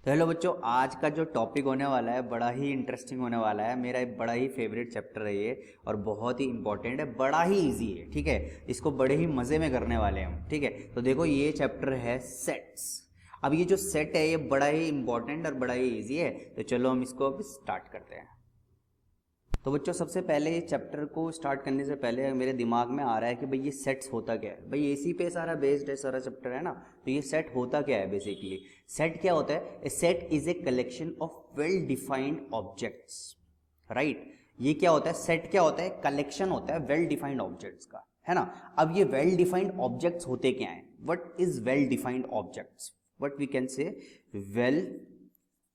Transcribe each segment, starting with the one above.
तो हेलो बच्चों, आज का जो टॉपिक होने वाला है बड़ा ही इंटरेस्टिंग होने वाला है। मेरा एक बड़ा ही फेवरेट चैप्टर है ये, और बहुत ही इंपॉर्टेंट है, बड़ा ही इजी है। ठीक है, इसको बड़े ही मज़े में करने वाले हैं हम। ठीक है, तो देखो ये चैप्टर है सेट्स। अब ये जो सेट है ये बड़ा ही इंपॉर्टेंट और बड़ा ही ईजी है। तो चलो हम इसको अब स्टार्ट करते हैं। तो बच्चों, सबसे पहले ये चैप्टर को स्टार्ट करने से पहले मेरे दिमाग में आ रहा है कि भाई ये सेट्स होता क्या है। भाई इसी पे सारा बेस्ड है, सारा चैप्टर है ना। तो ये सेट होता क्या है बेसिकली? सेट क्या होता है? A set is a collection of well defined objects, right. ये क्या होता है? सेट क्या होता है? कलेक्शन होता है वेल डिफाइंड ऑब्जेक्ट्स का, है ना। अब ये वेल डिफाइंड ऑब्जेक्ट्स होते क्या हैं? What is well defined objects? What we can say well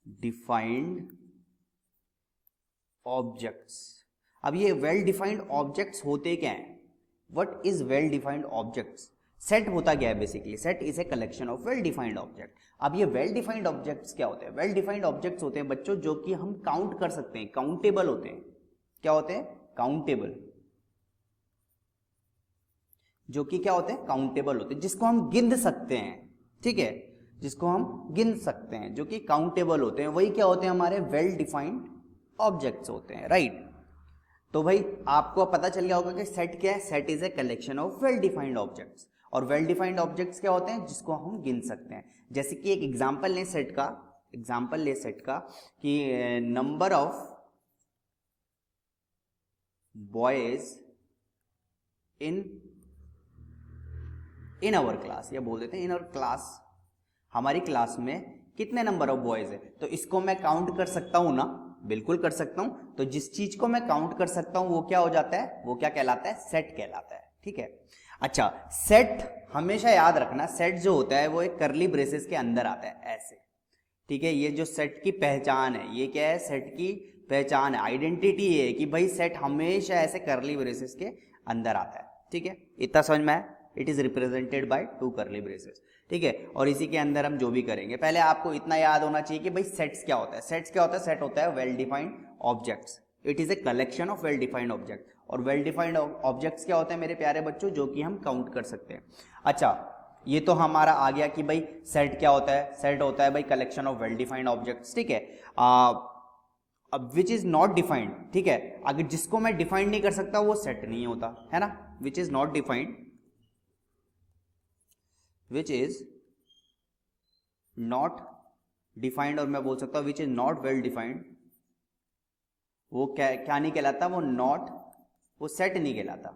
defined objects. अब ये वेल डिफाइंड ऑब्जेक्ट्स होते क्या हैं? What is well defined objects? Set होता क्या है basically? Set is a collection of well defined object. अब ये वेल डिफाइंड ऑब्जेक्ट्स क्या होते हैं? वेल डिफाइंड ऑब्जेक्ट्स होते हैं बच्चों जो कि हम काउंट कर सकते हैं, काउंटेबल होते हैं। क्या होते हैं? काउंटेबल। जो कि क्या होते हैं? काउंटेबल होते हैं, जिसको हम गिन सकते हैं। ठीक है, जिसको हम गिन सकते हैं, जो कि काउंटेबल होते हैं, वही क्या होते हैं? हमारे वेल डिफाइंड ऑब्जेक्ट्स होते हैं, राइट। तो भाई आपको पता चल गया होगा कि सेट क्या है? Set is a collection of well defined objects. और वेल डिफाइंड ऑब्जेक्ट्स क्या होते हैं? जिसको हम गिन सकते हैं। जैसे कि एक एग्जांपल ले सेट का, एग्जांपल ले सेट का कि number of boys in in our class, या बोल देते हैं इन आवर क्लास। हमारी क्लास में कितने नंबर ऑफ बॉयज है? तो इसको मैं काउंट कर सकता हूं ना? बिल्कुल कर सकता हूं। तो जिस चीज को मैं काउंट कर सकता हूं वो क्या हो जाता है? वो क्या कहलाता है? सेट कहलाता है। ठीक है, अच्छा। सेट हमेशा याद रखना, सेट जो होता है वो एक करली ब्रेसेस के अंदर आता है, ऐसे। ठीक है, ये जो सेट की पहचान है, ये क्या है? सेट की पहचान है, आइडेंटिटी ये है कि भाई सेट हमेशा ऐसे करली ब्रेसेस के अंदर आता है। ठीक है, इतना समझ में आया? It is represented by two करली ब्रेसेस। ठीक है, और इसी के अंदर हम जो भी करेंगे, पहले आपको इतना याद होना चाहिए कि भाई सेट्स क्या होता है। सेट्स क्या होता है? सेट होता है well defined objects. It is a collection of well defined object. और वेल डिफाइंड ऑब्जेक्ट्स क्या होते हैं मेरे प्यारे बच्चों? जो कि हम काउंट कर सकते हैं। अच्छा, ये तो हमारा आ गया कि भाई सेट क्या होता है। सेट होता है भाई collection of well defined objects. ठीक है, अब विच इज नॉट डिफाइंड, ठीक है, अगर जिसको मैं डिफाइंड नहीं कर सकता वो सेट नहीं होता, है ना। Which is not defined, which is not defined, और मैं बोल सकता हूं which is not well defined, वो क्या क्या नहीं कहलाता? वो नॉट, वो सेट नहीं कहलाता,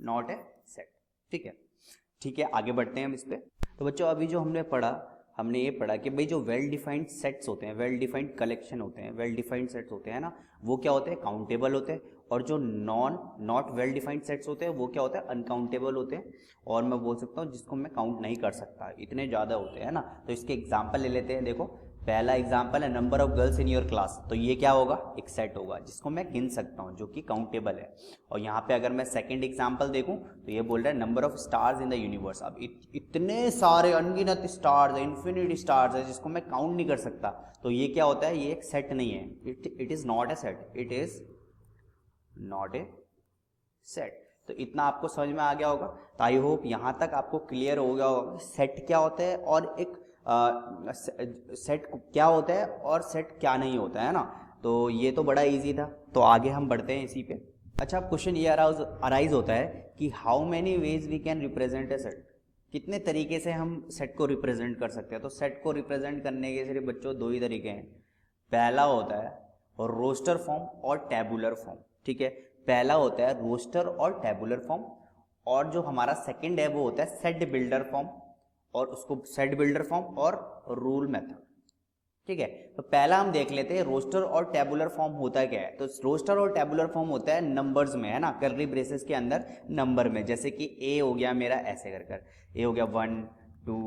नॉट ए सेट। ठीक है, ठीक है, आगे बढ़ते हैं हम इस पे। तो बच्चों अभी जो हमने ये पढ़ा कि भाई जो वेल डिफाइंड सेट्स होते हैं, वेल डिफाइंड कलेक्शन होते हैं, वेल डिफाइंड सेट्स होते हैं ना, वो क्या होते हैं? काउंटेबल होते हैं। और जो नॉट वेल डिफाइंड सेट्स होते हैं वो क्या होते हैं? अनकाउंटेबल होते हैं। और मैं बोल सकता हूँ जिसको मैं काउंट नहीं कर सकता, इतने ज़्यादा होते हैं ना। तो इसके एग्जाम्पल ले लेते हैं। देखो, पहला एग्जाम्पल है number of girls in your class. तो ये क्या होगा? एक सेट होगा जिसको मैं गिन सकता हूँ, जो कि काउंटेबल है। और यहाँ पे अगर मैं सेकंड एग्जाम्पल देखूँ तो ये बोल रहा है number of stars in the universe. अब इतने सारे अनगिनत स्टार्स है, इन्फिनिटी स्टार्स है, जिसको मैं काउंट नहीं कर सकता। तो ये क्या होता है? ये एक सेट नहीं है। It is not a set, it is not a set. तो इतना आपको समझ में आ गया होगा। तो आई होप यहां तक आपको क्लियर हो गया होगा सेट क्या होता है और एक सेट क्या होता है और सेट क्या नहीं होता है ना। तो ये तो बड़ा इजी था। तो आगे हम बढ़ते हैं इसी पे। अच्छा, अब क्वेश्चन ये अराइज होता है कि how many ways we can represent a set. कितने तरीके से हम सेट को रिप्रेजेंट कर सकते हैं? तो सेट को रिप्रेजेंट करने के सिर्फ बच्चों दो ही तरीके हैं। पहला होता है रोस्टर फॉर्म और टैबुलर फॉर्म। ठीक है, पहला होता है रोस्टर और टैबुलर फॉर्म, और जो हमारा सेकंड है वो होता है सेट बिल्डर फॉर्म, और उसको सेट बिल्डर फॉर्म और रूल मेथड। ठीक है, तो पहला हम देख लेते हैं रोस्टर और टैबुलर फॉर्म होता क्या है। तो रोस्टर और टैबुलर फॉर्म होता है नंबर्स में, है ना, कर्ली ब्रेसेस के अंदर नंबर में। जैसे कि ए हो गया मेरा ऐसे कर कर, ए हो गया 1 2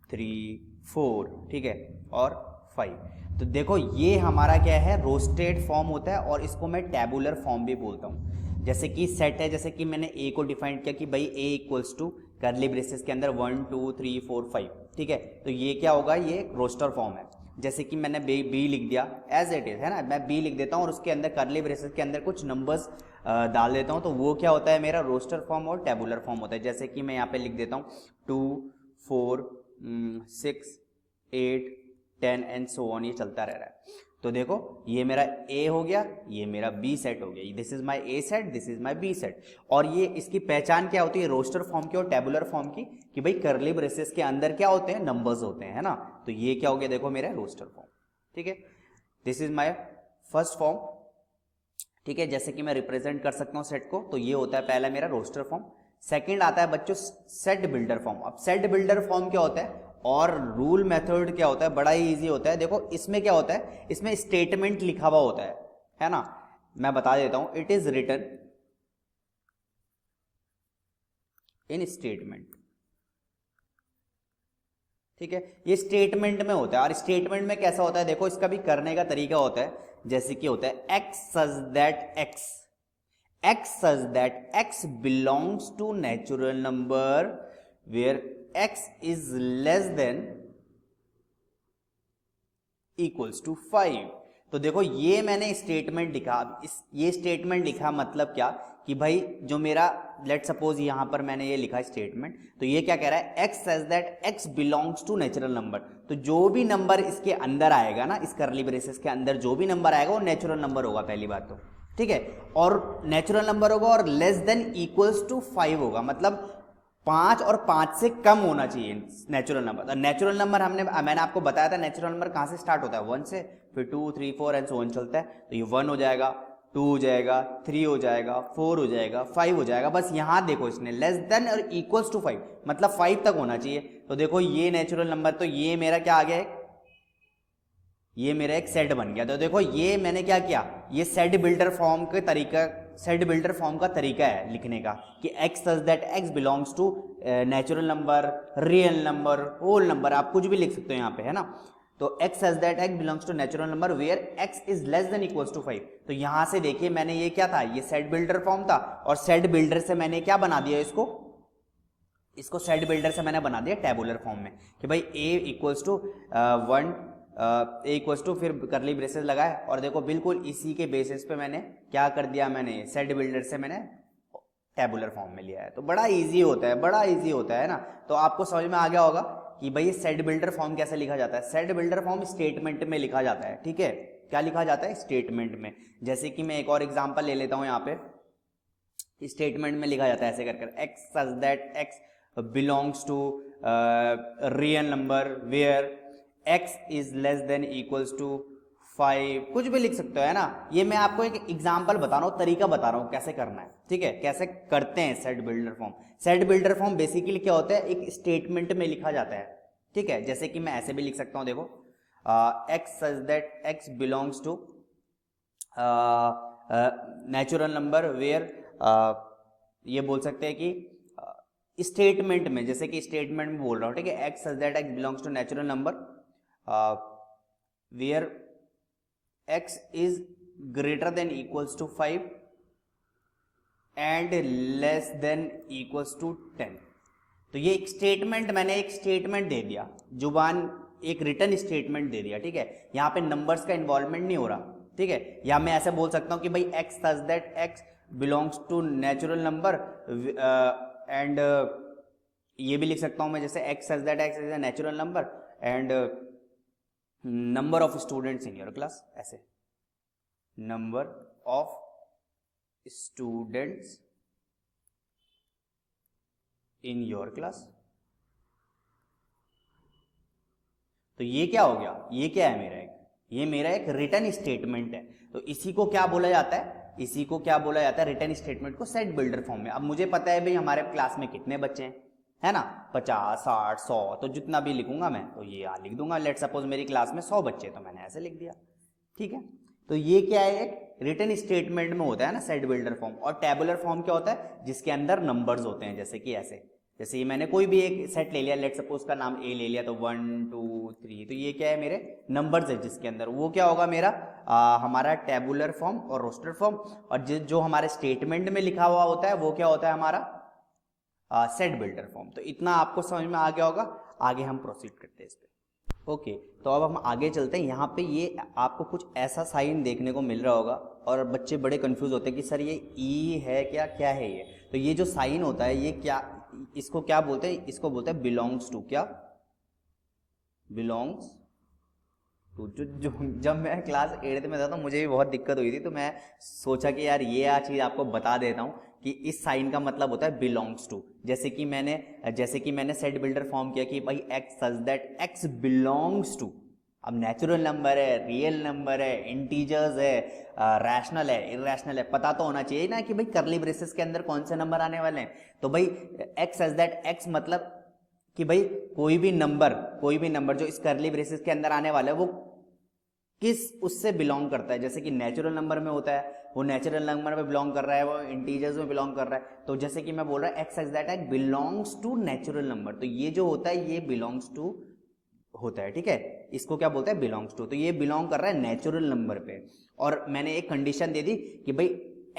3 4, ठीक है, और 5। तो देखो ये हमारा क्या है? रोस्टेड फॉर्म होता है, और इसको मैं टैबुलर फॉर्म भी बोलता हूँ। जैसे कि सेट है, जैसे कि मैंने ए को डिफाइन किया कि भाई ए इक्वल्स टू कर्ली ब्रेसेस के अंदर 1 2 3 4 5। ठीक है, तो ये क्या होगा? ये एक रोस्टर फॉर्म है। जैसे कि मैंने बी लिख दिया एज इट इज, है ना, मैं बी लिख देता हूँ और उसके अंदर कर्ली ब्रेसेस के अंदर कुछ नंबर्स डाल देता हूँ, तो वो क्या होता है? मेरा रोस्टर फॉर्म और टैबुलर फॉर्म होता है। जैसे कि मैं यहाँ पे लिख देता हूँ 2 4 6 8 10 एंड सो ऑन, ये चलता रह रहा है। तो देखो ये मेरा ए हो गया, ये मेरा बी सेट हो गया, this is my A set, this is my B set. और ये इसकी पहचान क्या होती है रोस्टर फॉर्म की और टेबुलर फॉर्म की, कि भाई कर्ली ब्रेसेस के अंदर क्या होते हैं, नंबर्स होते हैं, है ना। तो ये क्या हो गया देखो मेरा रोस्टर फॉर्म, ठीक है। This is my first form, ठीक है। जैसे कि मैं रिप्रेजेंट कर सकता हूं सेट को, तो ये होता है पहला मेरा रोस्टर फॉर्म। सेकंड आता है बच्चों सेट बिल्डर फॉर्म। अब सेट बिल्डर फॉर्म क्या होता है और रूल मेथड क्या होता है, बड़ा ही इजी होता है। देखो इसमें क्या होता है, इसमें स्टेटमेंट लिखा हुआ होता है ना। मैं बता देता हूं, it is written in statement, ठीक है। ये स्टेटमेंट में होता है। और स्टेटमेंट में कैसा होता है देखो, इसका भी करने का तरीका होता है। जैसे कि होता है x such that x belongs to natural number where x is less than equals to 5। तो देखो ये मैंने स्टेटमेंट लिखा। ये स्टेटमेंट लिखा मतलब क्या, कि भाई जो मेरा लेट सपोज यहां पर मैंने ये लिखा स्टेटमेंट, तो ये क्या कह रहा है, x says that x belongs to natural number। तो जो भी नंबर इसके अंदर आएगा ना, इस कर्ली ब्रेसेस के अंदर जो भी नंबर आएगा वो नेचुरल नंबर होगा, पहली बात तो, ठीक है। और नेचुरल नंबर होगा और लेस देन इक्वल्स टू 5 होगा, मतलब 5 और 5 से कम होना चाहिए नेचुरल नंबर। नेचुरल नंबर मैंने आपको बताया था, नेचुरल नंबर कहां से स्टार्ट होता है, 1 से, फिर 2 3 4 एंड सो ऑन चलता है। तो ये 1 हो जाएगा, 2 हो जाएगा, 3 हो जाएगा, 4 हो जाएगा, 5 हो जाएगा। बस यहां देखो इसने लेस देन और इक्वल्स टू 5, मतलब 5 तक होना चाहिए। तो देखो ये नेचुरल नंबर, तो ये मेरा क्या आ गया, ये मेरा एक सेट बन गया। तो देखो ये मैंने क्या किया, ये सेट बिल्डर फॉर्म के तरीका, सेट बिल्डर फॉर्म का तरीका है लिखने का, कि x such that x belongs to natural number, real number, whole number, आप कुछ भी लिख सकते हो यहाँ पे, है ना। तो x such that x belongs to natural number where x is less than equals to 5। तो यहां से देखिए मैंने ये क्या था, ये सेट बिल्डर फॉर्म था, और सेट बिल्डर से मैंने क्या बना दिया, इसको सेट बिल्डर से मैंने बना दिया टेबुलर फॉर्म में, कि भाई a equals to 1, A equals to, फिर करली ब्रेसेस लगाए, और देखो बिल्कुल इसी के बेसिस पे मैंने क्या कर दिया, मैंने सेट बिल्डर से मैंने टेबुलर फॉर्म में लिया है। तो बड़ा इजी होता है, बड़ा इजी होता है ना। तो आपको समझ में आ गया होगा कि भाई सेट बिल्डर फॉर्म कैसे लिखा जाता है। सेट बिल्डर फॉर्म स्टेटमेंट में लिखा जाता है, ठीक है। क्या लिखा जाता है, स्टेटमेंट में। जैसे कि मैं एक और एग्जांपल ले लेता हूं, यहाँ पे स्टेटमेंट में लिखा जाता है ऐसे कर x such that x belongs to real number where x is less than equals to 5, कुछ भी लिख सकते हो, है ना। ये मैं आपको एक एग्जांपल बता रहा हूँ, तरीका बता रहा हूँ कैसे करना है, ठीक है, कैसे करते हैं set builder form. Set builder form basically क्या होता है, एक स्टेटमेंट में लिखा जाता है, ठीक है। जैसे कि मैं ऐसे भी लिख सकता हूँ, देखो x such that x belongs to natural number where, ये बोल सकते हैं कि स्टेटमेंट में, जैसे कि स्टेटमेंट में बोल रहा हूँ, ठीक है, x such that x belongs to natural number where x is greater than equals to 5 and less than equals to 10। तो ये एक स्टेटमेंट, मैंने एक स्टेटमेंट दे दिया, जुबान एक रिटर्न स्टेटमेंट दे दिया, ठीक है। यहाँ पे नंबर्स का इन्वॉल्वमेंट नहीं हो रहा, ठीक है। या मैं ऐसे बोल सकता हूँ कि भाई x such that x belongs to natural number and ये भी लिख सकता हूँ मैं, जैसे x such that x is a natural number and number of students in your class, ऐसे number of students in your class. तो ये क्या हो गया, ये क्या है मेरा ये मेरा एक रिटर्न स्टेटमेंट है। तो इसी को क्या बोला जाता है, इसी को क्या बोला जाता है, रिटर्न स्टेटमेंट को सेट बिल्डर फॉर्म में। अब मुझे पता है भाई हमारे क्लास में कितने बच्चे हैं, है ना, 50 60 100, तो जितना भी लिखूंगा मैं तो ये यहाँ लिख दूंगा। लेट सपोज मेरी क्लास में 100 बच्चे, तो मैंने ऐसे लिख दिया, ठीक है। तो ये क्या है, एक रिटन स्टेटमेंट में होता है ना सेट बिल्डर फॉर्म। और टेबुलर फॉर्म क्या होता है, जिसके अंदर नंबर्स होते हैं, जैसे कि ऐसे, जैसे ये मैंने कोई भी एक सेट ले लिया, लेट सपोज का नाम ए ले लिया, तो 1 2 3, तो ये क्या है, मेरे नंबर्स है जिसके अंदर, वो क्या होगा मेरा हमारा टेबुलर फॉर्म और रोस्टर फॉर्म। और जो हमारे स्टेटमेंट में लिखा हुआ होता है वो क्या होता है, हमारा सेट बिल्डर फॉर्म। तो इतना आपको समझ में आ गया होगा। आगे हम प्रोसीड करते हैं इस पे, ओके। तो अब हम आगे चलते हैं। यहाँ पे ये आपको कुछ ऐसा साइन देखने को मिल रहा होगा, और बच्चे बड़े कंफ्यूज होते हैं कि सर ये ई है क्या, क्या है ये। तो ये जो साइन होता है ये क्या, इसको क्या बोलते हैं, इसको बोलते हैं बिलोंग्स टू। क्या, बिलोंग्स तो जो जब मैं क्लास 8th में था तो मुझे भी बहुत दिक्कत हुई थी, तो मैं सोचा कि यार ये चीज़ आपको बता देता हूँ कि इस साइन का मतलब होता है बिलोंग्स टू। जैसे कि मैंने सेट बिल्डर फॉर्म किया कि भाई x such that x belongs to. अब नेचुरल नंबर है, रियल नंबर है, इंटीजर्स है, रैशनल है, इरेशनल है, पता तो होना चाहिए ना कि भाई करली ब्रेसेस के अंदर कौन से नंबर आने वाले हैं। तो भाई एक्स सच दैट एक्स मतलब कि भाई कोई भी नंबर जो इस करली ब्रेसेस के अंदर आने वाला है वो किस उससे बिलोंग करता है। जैसे कि नेचुरल नंबर में होता है, वो नेचुरल नंबर में बिलोंग कर रहा है, वो इंटीजर्स में बिलोंग कर रहा है। तो जैसे कि मैं बोल रहा हूँ x that x belongs to natural number, तो ये जो होता है ये बिलोंग्स टू होता है, ठीक है। इसको क्या बोलते हैं, बिलोंग्स टू। तो ये बिलोंग कर रहा है नेचुरल नंबर पे। और मैंने एक कंडीशन दे दी कि भाई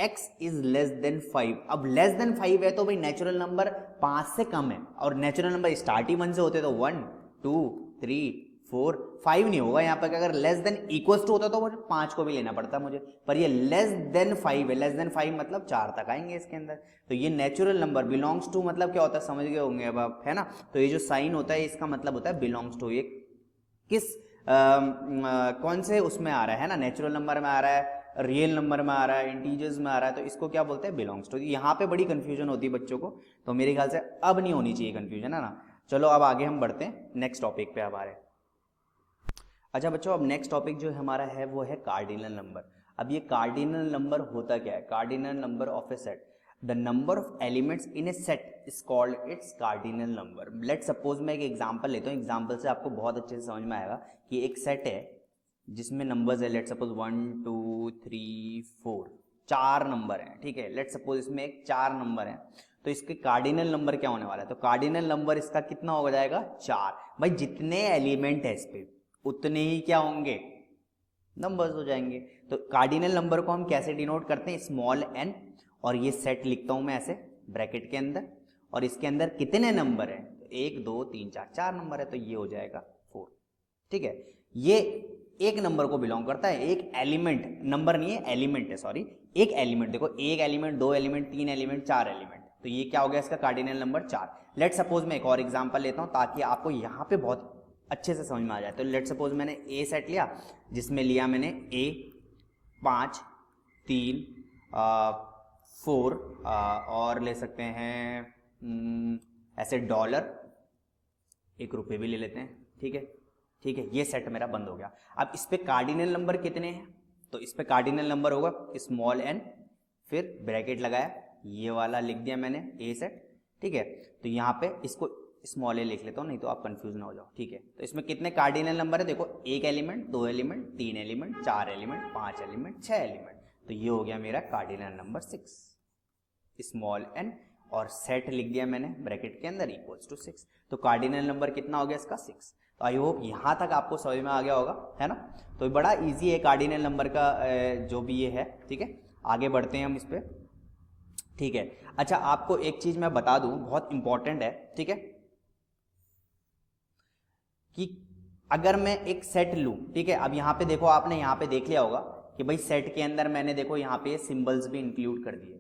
x इज लेस देन 5। अब लेस देन 5 है तो भाई नेचुरल नंबर 5 से कम है, और नेचुरल नंबर स्टार्टिंग 1 से होते तो 1 2 3 4 5 नहीं होगा यहाँ पर। अगर लेस देन इक्वल्स टू होता तो मुझे 5 को भी लेना पड़ता मुझे, पर ये लेस देन 5 है। लेस देन 5 मतलब 4 तक आएंगे इसके अंदर। तो ये नेचुरल नंबर बिलोंग्स टू मतलब क्या होता है समझ गए होंगे अब आप, है ना। तो ये जो साइन होता है इसका मतलब होता है बिलोंग्स टू। ये किस कौन से उसमें आ रहा है ना, नेचुरल नंबर में आ रहा है, रियल नंबर में आ रहा है, इंटीजर्स में आ रहा है, तो इसको क्या बोलते हैं, बिलोंग्स टू। यहाँ पे बड़ी कंफ्यूजन होती है बच्चों को, तो मेरे ख्याल से अब नहीं होनी चाहिए कंफ्यूजन, है ना। चलो अब आगे हम बढ़ते हैं नेक्स्ट टॉपिक पे हमारे। अच्छा बच्चों, अब नेक्स्ट टॉपिक जो हमारा है वो है कार्डिनल नंबर। अब ये कार्डिनल नंबर होता क्या है, cardinal number of A set, the number of elements in A set is called its cardinal number. Let suppose मैं एक एग्जांपल लेता हूँ, एग्जांपल से आपको बहुत अच्छे से समझ में आएगा कि एक सेट है जिसमें नंबर्स है, लेट सपोज 1 2 3 4, 4 नंबर हैं, ठीक है। लेट सपोज इसमें एक 4 नंबर है, तो इसके कार्डिनल नंबर क्या होने वाला है, तो कार्डिनल नंबर इसका कितना हो जाएगा, 4। भाई जितने एलिमेंट है इस पे उतने ही क्या होंगे, नंबर्स हो जाएंगे। तो कार्डिनल नंबर को हम कैसे डिनोट करते हैं, स्मॉल n, और ये सेट लिखता हूं मैं ऐसे ब्रैकेट के अंदर, और इसके अंदर कितने नंबर है, 1 2 3 4, 4 नंबर है, तो ये हो जाएगा 4, ठीक है। ये एक नंबर को बिलोंग करता है, एक एलिमेंट, नंबर नहीं है एलिमेंट है, सॉरी, एक एलिमेंट। देखो एक एलिमेंट, 2 एलिमेंट, 3 एलिमेंट, 4 एलिमेंट, तो ये क्या हो गया इसका कार्डिनल नंबर 4। लेट सपोज मैं एक और एग्जांपल लेता हूं ताकि आपको यहां पे बहुत अच्छे से समझ में आ जाए। तो लेट सपोज मैंने ए सेट लिया, जिसमें लिया मैंने ए 5 3 4, और ले सकते हैं ऐसे $, ₹1 भी ले लेते हैं, ठीक है, ठीक है। ये सेट मेरा बंद हो गया। अब इस पे कार्डिनल नंबर कितने हैं, तो इस पे कार्डिनल नंबर होगा स्मॉल n, फिर ब्रैकेट लगाया, ये वाला लिख दिया मैंने ए सेट, ठीक है। तो यहाँ पे इसको स्मॉल ए लिख लेता हूँ, नहीं तो आप कंफ्यूज ना हो जाओ, ठीक है। तो इसमें कितने कार्डिनल नंबर है, देखो 1 element, 2 element, 3 element, 4 element, 5 element, 6 element, तो ये हो गया मेरा कार्डिनल नंबर 6, स्मॉल n, और सेट लिख दिया मैंने ब्रैकेट के अंदर इक्वल्स टू 6। तो कार्डिनल नंबर कितना हो गया इसका, 6। तो आई होप यहाँ तक आपको समझ में आ गया होगा, है ना। तो बड़ा इजी है कार्डिनल नंबर का जो भी ये है, ठीक है। आगे बढ़ते हैं हम इस पे, ठीक है। अच्छा आपको एक चीज मैं बता दूं, बहुत इंपॉर्टेंट है, ठीक है, कि अगर मैं एक सेट लूं, ठीक है। अब यहाँ पे देखो, आपने यहाँ पे देख लिया होगा कि भाई सेट के अंदर मैंने देखो यहाँ पे सिंबल्स भी इंक्लूड कर दिए,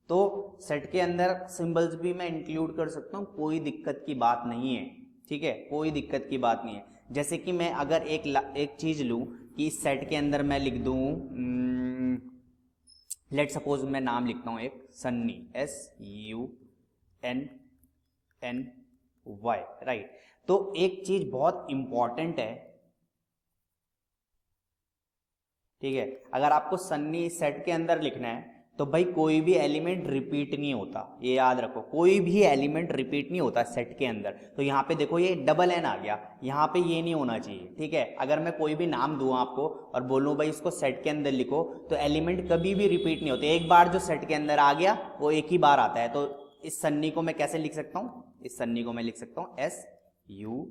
तो सेट के अंदर सिंबल्स भी मैं इंक्लूड कर सकता हूँ, कोई दिक्कत की बात नहीं है, ठीक है, कोई दिक्कत की बात नहीं है। जैसे कि मैं अगर एक चीज लूं कि इस सेट के अंदर मैं लिख दूं, लेट सपोज मैं नाम लिखता हूं एक सन्नी, SUNNY, राइट। तो एक चीज बहुत इंपॉर्टेंट है, ठीक है, अगर आपको सन्नी सेट के अंदर लिखना है तो भाई कोई भी एलिमेंट रिपीट नहीं होता, ये याद रखो, कोई भी एलिमेंट रिपीट नहीं होता सेट के अंदर। तो यहाँ पे देखो ये डबल एन आ गया, यहाँ पे ये नहीं होना चाहिए, ठीक है। अगर मैं कोई भी नाम दूं आपको और बोलूं भाई इसको सेट के अंदर लिखो, तो एलिमेंट कभी भी रिपीट नहीं होते, एक बार जो सेट के अंदर आ गया वो एक ही बार आता है। तो इस सन्नी को मैं कैसे लिख सकता हूँ, इस सन्नी को मैं लिख सकता हूँ SUNNY,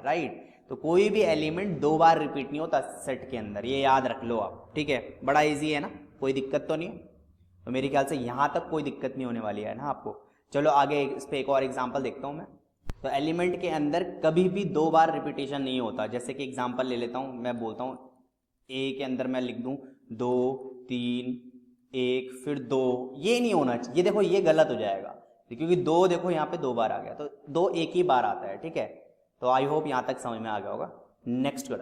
राइट। तो कोई भी एलिमेंट 2 बार रिपीट नहीं होता सेट के अंदर, ये याद रख लो आप, ठीक है। बड़ा इजी है ना, कोई दिक्कत तो नहीं, तो मेरे ख्याल से यहां तक कोई दिक्कत नहीं होने वाली है ना आपको। चलो आगे इस पे एक और एग्जांपल देखता हूं मैं। तो एलिमेंट के अंदर कभी भी 2 बार रिपीटेशन नहीं होता। जैसे कि एग्जांपल ले लेता हूं, मैं बोलता हूं ए के अंदर मैं लिख दूं 2 3 1 फिर 2, ये नहीं होना चाहिए, ये देखो ये गलत हो जाएगा, क्योंकि 2 देखो यहाँ पे 2 बार आ गया, तो 2 एक ही बार आता है, ठीक है। तो आई होप यहाँ तक समझ में आ गया होगा। नेक्स्ट कर